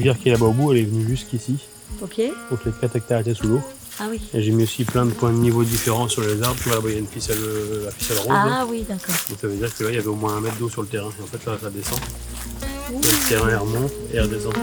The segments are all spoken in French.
rivière qui est là-bas au bout, elle est venue jusqu'ici. Ok. Donc les 4 hectares étaient sous l'eau. Ah oui. Et j'ai mis aussi plein de points de niveau différents sur les arbres. Tu vois là-bas il y a la ficelle rose. Ah là. oui, d'accord. Donc ça veut dire que là il y avait au moins 1 mètre d'eau sur le terrain. Et en fait là ça descend. Le terrain elle remonte et elle redescend.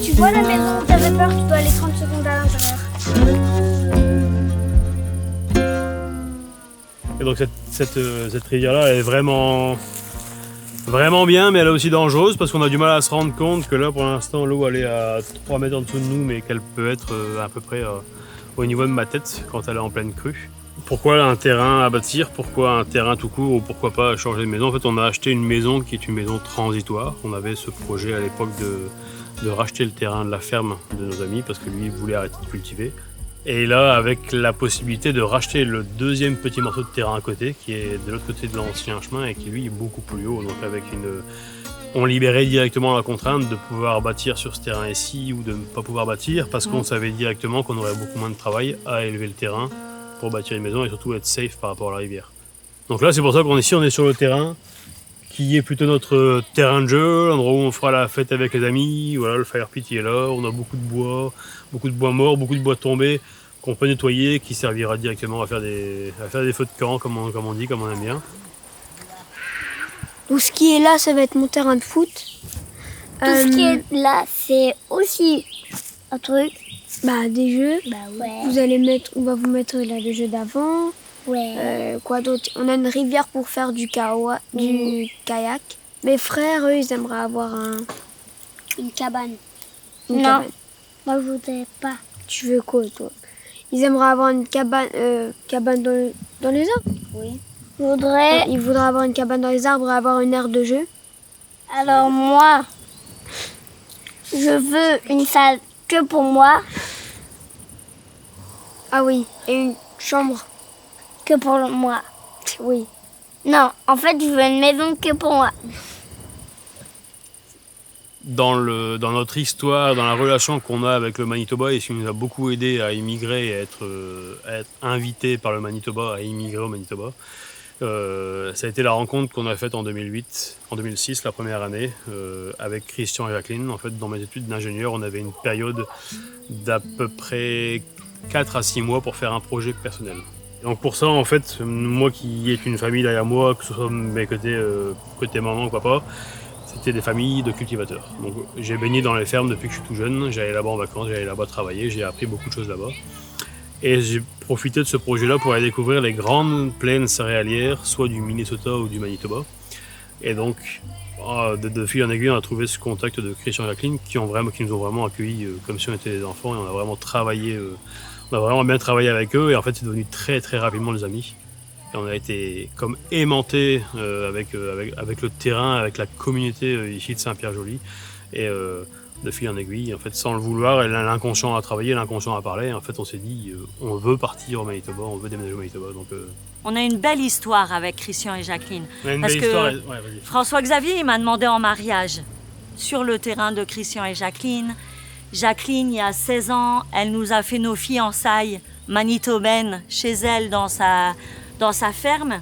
Tu vois la maison où t'avais peur, tu dois aller 30 secondes à l'intérieur. Et donc cette rivière-là, elle est vraiment bien, mais elle est aussi dangereuse parce qu'on a du mal à se rendre compte que là, pour l'instant, l'eau elle est à 3 mètres en dessous de nous, mais qu'elle peut être à peu près au niveau de ma tête quand elle est en pleine crue. Pourquoi un terrain à bâtir? Pourquoi un terrain tout court? Ou pourquoi pas changer de maison? En fait, on a acheté une maison qui est une maison transitoire. On avait ce projet à l'époque de racheter le terrain de la ferme de nos amis parce que lui, il voulait arrêter de cultiver. Et là, avec la possibilité de racheter le deuxième petit morceau de terrain à côté, qui est de l'autre côté de l'ancien chemin et qui lui est beaucoup plus haut. Donc on libérait directement la contrainte de pouvoir bâtir sur ce terrain ici ou de ne pas pouvoir bâtir parce qu'on savait directement qu'on aurait beaucoup moins de travail à élever le terrain pour bâtir une maison et surtout être safe par rapport à la rivière. Donc là, c'est pour ça qu'on est ici, on est sur le terrain qui est plutôt notre terrain de jeu, l'endroit où on fera la fête avec les amis. Voilà, le fire pit est là, on a beaucoup de bois morts, beaucoup de bois tombés qu'on peut nettoyer, qui servira directement à faire des feux de camp, comme on dit, comme on aime bien. Donc ce qui est là, ça va être mon terrain de foot. Tout ce qui est là, c'est aussi un truc. Des jeux. Ouais. On va vous mettre là le jeu d'avant. Ouais. Quoi d'autre? On a une rivière pour faire du kayak. Mes frères, eux, ils aimeraient avoir Une cabane. une Non. cabane. Moi, je voudrais pas. Tu veux quoi, toi? Ils aimeraient avoir une cabane dans les arbres. Oui. Je voudrais. Ils voudraient avoir une cabane dans les arbres et avoir une aire de jeu. Alors moi, je veux une salle que pour moi, Ah oui, et une chambre. que pour moi. Oui. Non, en fait, je veux une maison que pour moi. Dans notre histoire, dans la relation qu'on a avec le Manitoba, et ce qui nous a beaucoup aidé à immigrer et à être invité par le Manitoba à immigrer au Manitoba, ça a été la rencontre qu'on a faite en 2006, la première année, avec Christian et Jacqueline. En fait, dans mes études d'ingénieur, on avait une période d'à peu près 4 à 6 mois pour faire un projet personnel. Donc pour ça, en fait, moi qui ai une famille derrière moi, que ce soit mes côté maman ou papa, c'était des familles de cultivateurs. Donc j'ai baigné dans les fermes depuis que je suis tout jeune, j'allais là-bas en vacances, j'allais là-bas travailler, j'ai appris beaucoup de choses là-bas. Et j'ai profité de ce projet-là pour aller découvrir les grandes plaines céréalières, soit du Minnesota ou du Manitoba. Et donc, de fil en aiguille, on a trouvé ce contact de Christian et Jacqueline qui nous ont vraiment accueillis comme si on était des enfants et on a vraiment bien travaillé avec eux et en fait c'est devenu très très rapidement des amis. Et on a été comme aimantés avec le terrain, avec la communauté ici de Saint-Pierre-Joli. Et de fil en aiguille, en fait, sans le vouloir, l'inconscient a travaillé, l'inconscient a parlé. En fait, on s'est dit, on veut partir au Manitoba, on veut déménager au Manitoba. Donc, On a une belle histoire avec Christian et Jacqueline. on a une Parce belle que histoire. Ouais, vas-y. François-Xavier il m'a demandé en mariage sur le terrain de Christian et Jacqueline. Jacqueline, il y a 16 ans, elle nous a fait nos fiançailles manitobaines chez elle dans sa ferme.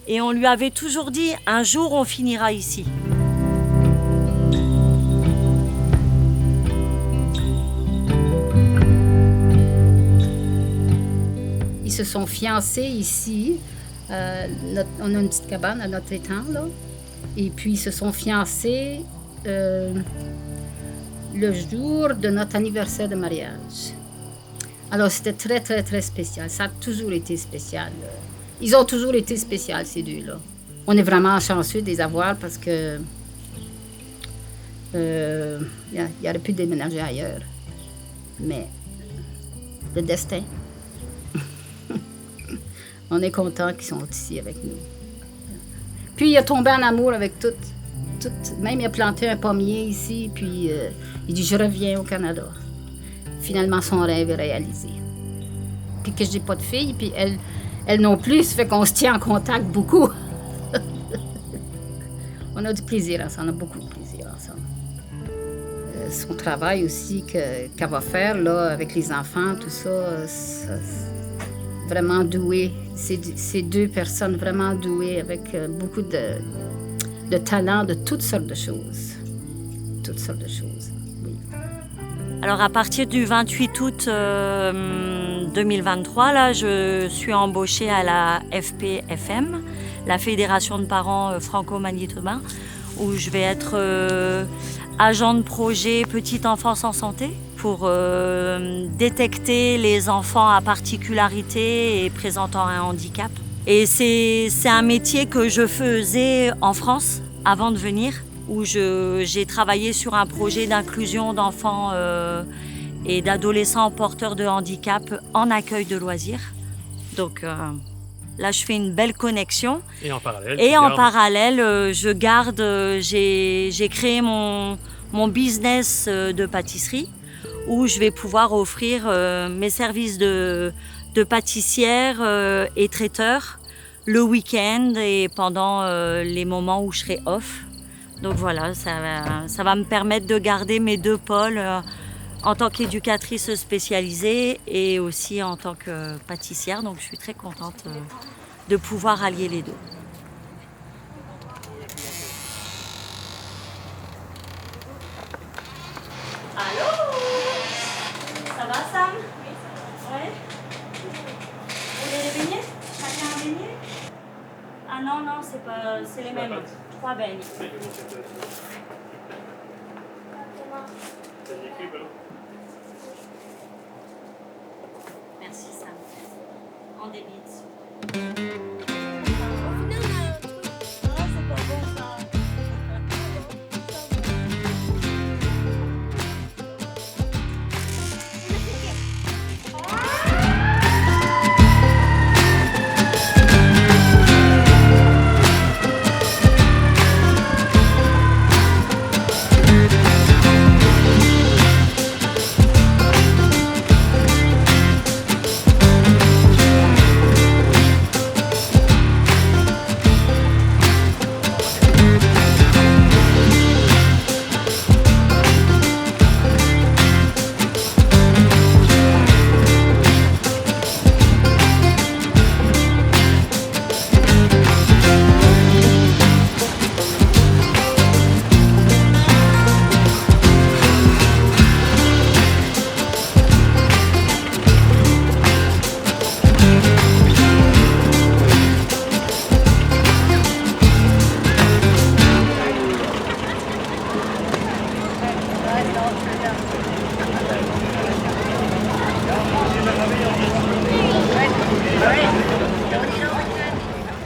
Et on lui avait toujours dit, un jour on finira ici. Ils se sont fiancés ici. On a une petite cabane à notre étang, là. Et puis, ils se sont fiancés le jour de notre anniversaire de mariage. Alors, c'était très, très, très spécial. Ça a toujours été spécial. Ils ont toujours été spéciaux, ces deux-là. On est vraiment chanceux de les avoir parce que il aurait pu déménager ailleurs. Mais le destin. On est content qu'ils sont ici avec nous. Puis il a tombé en amour avec tout. Même il a planté un pommier ici, puis il dit « Je reviens au Canada ». Finalement, son rêve est réalisé. Puis que je n'ai pas de fille, puis elle non plus, ça fait qu'on se tient en contact beaucoup. On a du plaisir ensemble, on a beaucoup de plaisir ensemble. Son travail aussi qu'elle va faire là, avec les enfants, tout ça, vraiment doué. C'est 2 personnes vraiment douées avec beaucoup de talent de toutes sortes de choses. Toutes sortes de choses, oui. Alors à partir du 28 août 2023, là, je suis embauchée à la FPFM, la Fédération de parents franco-manitobains, où je vais être agent de projet Petite Enfance en Santé pour détecter les enfants à particularité et présentant un handicap. Et c'est un métier que je faisais en France avant de venir, où j'ai travaillé sur un projet d'inclusion d'enfants et d'adolescents porteurs de handicap en accueil de loisirs. Donc là, je fais une belle connexion. Et en parallèle, j'ai créé mon business de pâtisserie où je vais pouvoir offrir mes services de pâtissière et traiteur le week-end et pendant les moments où je serai off. Donc voilà, ça va me permettre de garder mes 2 pôles en tant qu'éducatrice spécialisée et aussi en tant que pâtissière. Donc je suis très contente de pouvoir allier les 2. Allô? Ça va, Sam? Oui, ça va. Ouais? Vous voulez des beignets? Chacun un beignet? Ah non, c'est les mêmes. 3 beignes. Merci, Sam. On débite.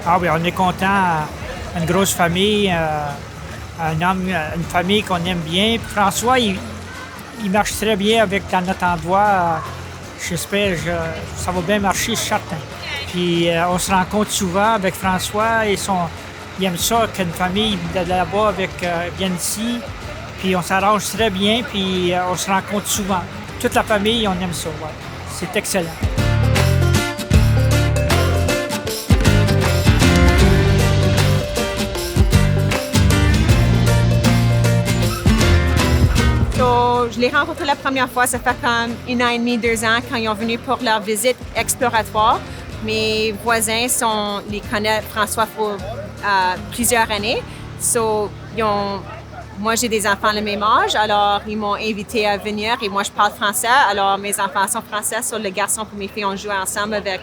Ah oui, on est content. Une grosse famille, une famille qu'on aime bien. Puis François, il marche très bien dans notre endroit. J'espère que ça va bien marcher, je suis certain. Puis on se rencontre souvent avec François et il aime ça qu'une famille de là-bas vienne ici. Puis on s'arrange très bien, puis on se rencontre souvent. Toute la famille, on aime ça, ouais. C'est excellent. Je l'ai rencontré la première fois, ça fait comme 1 an et demi, 2 ans, quand ils ont venu pour leur visite exploratoire. Mes voisins les connaissent François pour plusieurs années. Moi, j'ai des enfants de même âge, alors ils m'ont invité à venir et moi, je parle français. Alors, mes enfants sont français, les garçons et mes filles ont joué ensemble avec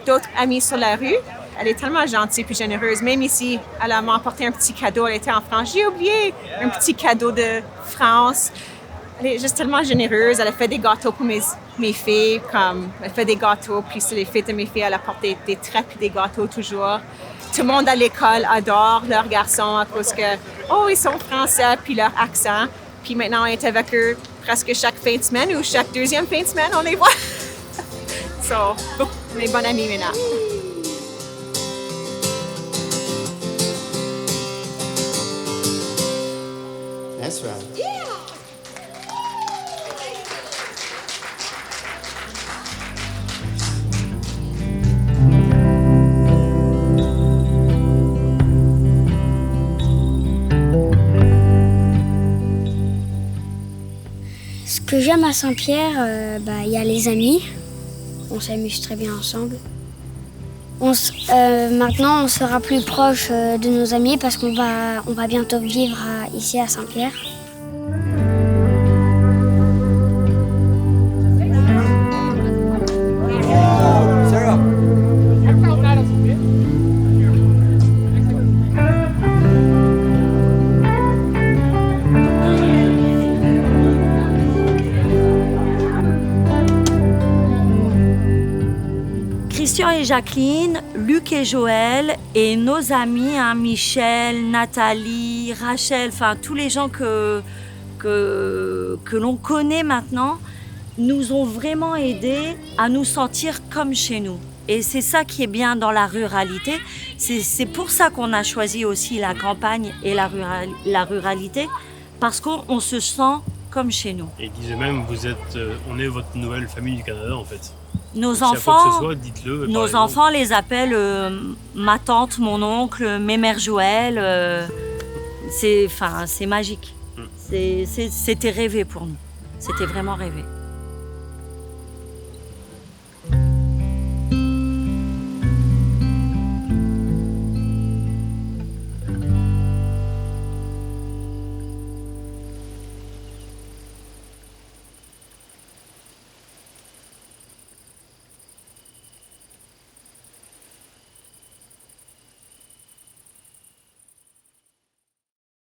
d'autres amis sur la rue. Elle est tellement gentille et généreuse. Même ici, elle m'a emporté un petit cadeau. Elle était en France. J'ai oublié un petit cadeau de France. Elle est juste tellement généreuse. Elle a fait des gâteaux pour mes filles. Elle fait des gâteaux, puis sur les fêtes de mes filles, elle apporte des crêpes et des gâteaux toujours. Tout le monde à l'école adore leurs garçons à cause que, ils sont français, puis leur accent. Puis maintenant, on est avec eux presque chaque fin de semaine ou chaque 2e fin de semaine, on les voit. On est bons amis maintenant. That's right. Ce que j'aime à Saint-Pierre, il y a les amis. On s'amuse très bien ensemble. Maintenant, on sera plus proche de nos amis parce qu'on va bientôt vivre ici à Saint-Pierre. Christian et Jacqueline, Luc et Joël et nos amis, Michel, Nathalie, Rachel, enfin tous les gens que l'on connaît maintenant, nous ont vraiment aidés à nous sentir comme chez nous. Et c'est ça qui est bien dans la ruralité. C'est pour ça qu'on a choisi aussi la campagne et la ruralité, parce qu'on se sent comme chez nous. Et ils disent même, on est votre nouvelle famille du Canada en fait. Nos Donc, enfants, si à quoi que ce soit, dites-le, nos enfants les appellent ma tante, mon oncle, mes mères Joël. C'est magique. C'était rêvé pour nous. C'était vraiment rêvé.